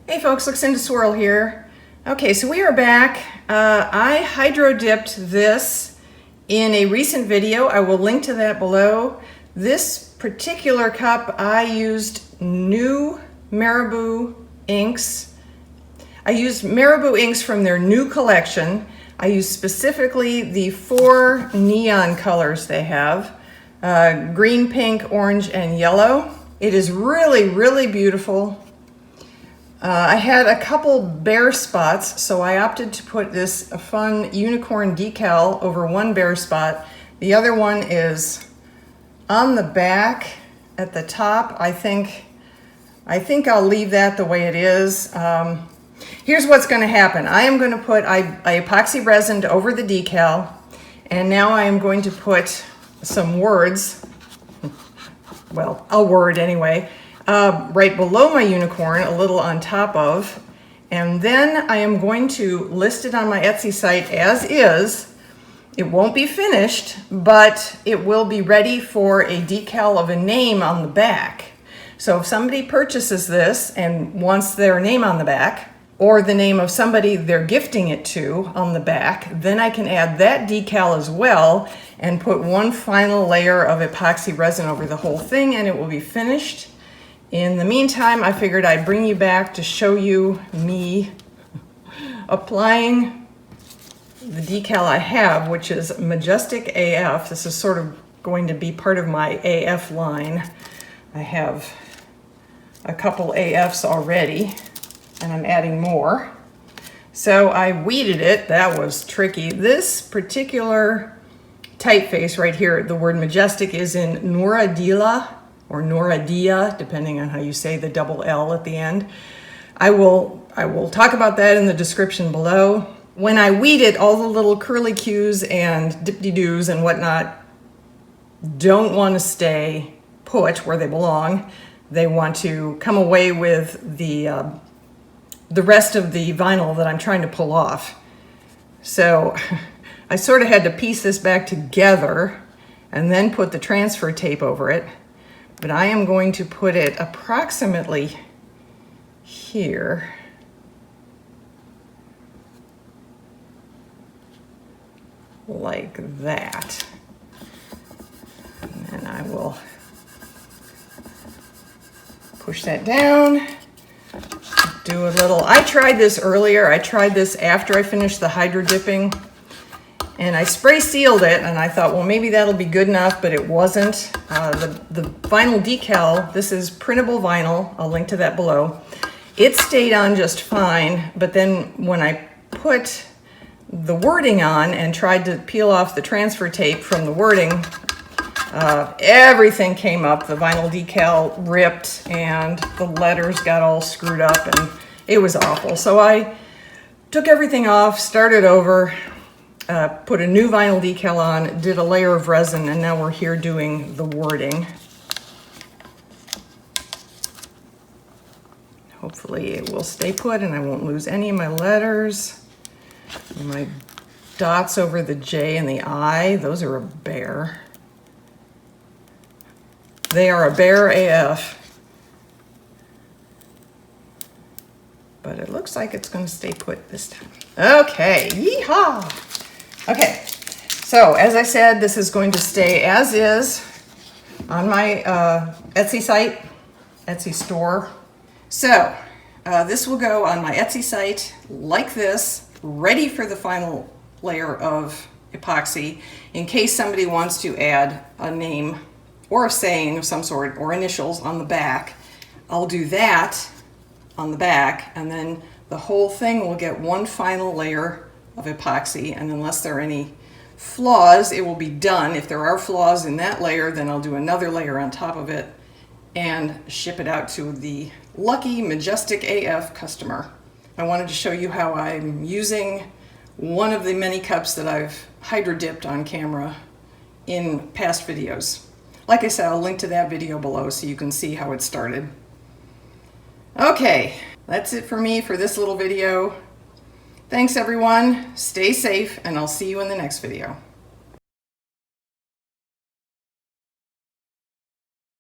Hey folks, Luxinda Swirl here. Okay, so we are back. I hydro dipped this in a recent video. I will link to that below. This particular cup, I used new Marabou inks. I used Marabou inks from their new collection. I used specifically the 4 neon colors they have, green, pink, orange, and yellow. It is really, really beautiful. I had a couple bare spots, so I opted to put this fun unicorn decal over one bare spot. The other one is on the back at the top. I think I'll leave that the way it is. Here's what's going to happen. I am going to put, I epoxy resined over the decal, and now I am going to put some words, well, a word anyway, right below my unicorn, a little on top of, and then I am going to list it on my Etsy site as is. It won't be finished, but it will be ready for a decal of a name on the back. So if somebody purchases this and wants their name on the back, or the name of somebody they're gifting it to on the back, then I can add that decal as well and put one final layer of epoxy resin over the whole thing, and it will be finished. In the meantime, I figured I'd bring you back to show you me applying the decal I have, which is Majestic AF. This is sort of going to be part of my AF line. I have a couple AFs already, and I'm adding more. So I weeded it. That was tricky. This particular typeface right here, the word Majestic is in Noradila, or Noradia, depending on how you say the double L at the end. I will talk about that in the description below. When I weed it, all the little curly cues and dip-de-doos and whatnot don't want to stay put where they belong. They want to come away with the rest of the vinyl that I'm trying to pull off. So I sort of had to piece this back together and then put the transfer tape over it. But I am going to put it approximately here. Like that. And then I will push that down. Do a little, I tried this earlier. I tried this after I finished the hydro dipping. And I spray sealed it, and I thought, well, maybe that'll be good enough, but it wasn't. The vinyl decal, this is printable vinyl. I'll link to that below. It stayed on just fine, but then when I put the wording on and tried to peel off the transfer tape from the wording, everything came up. The vinyl decal ripped, and the letters got all screwed up, and it was awful. So I took everything off, started over, put a new vinyl decal on, did a layer of resin, and now we're here doing the wording. Hopefully it will stay put and I won't lose any of my letters. My dots over the J and the I, those are a bear. They are a bear AF. But it looks like it's going to stay put this time. Okay, yeehaw! Okay, so as I said, this is going to stay as is on my Etsy site, Etsy store. So this will go on my Etsy site like this, ready for the final layer of epoxy in case somebody wants to add a name or a saying of some sort or initials on the back. I'll do that on the back, and then the whole thing will get one final layer of epoxy, and unless there are any flaws, it will be done. If there are flaws in that layer, then I'll do another layer on top of it and ship it out to the lucky Majestic AF customer. I wanted to show you how I'm using one of the many cups that I've hydro dipped on camera in past videos. Like I said, I'll link to that video below so you can see how it started. Okay, that's it for me for this little video. Thanks everyone, stay safe, and I'll see you in the next video.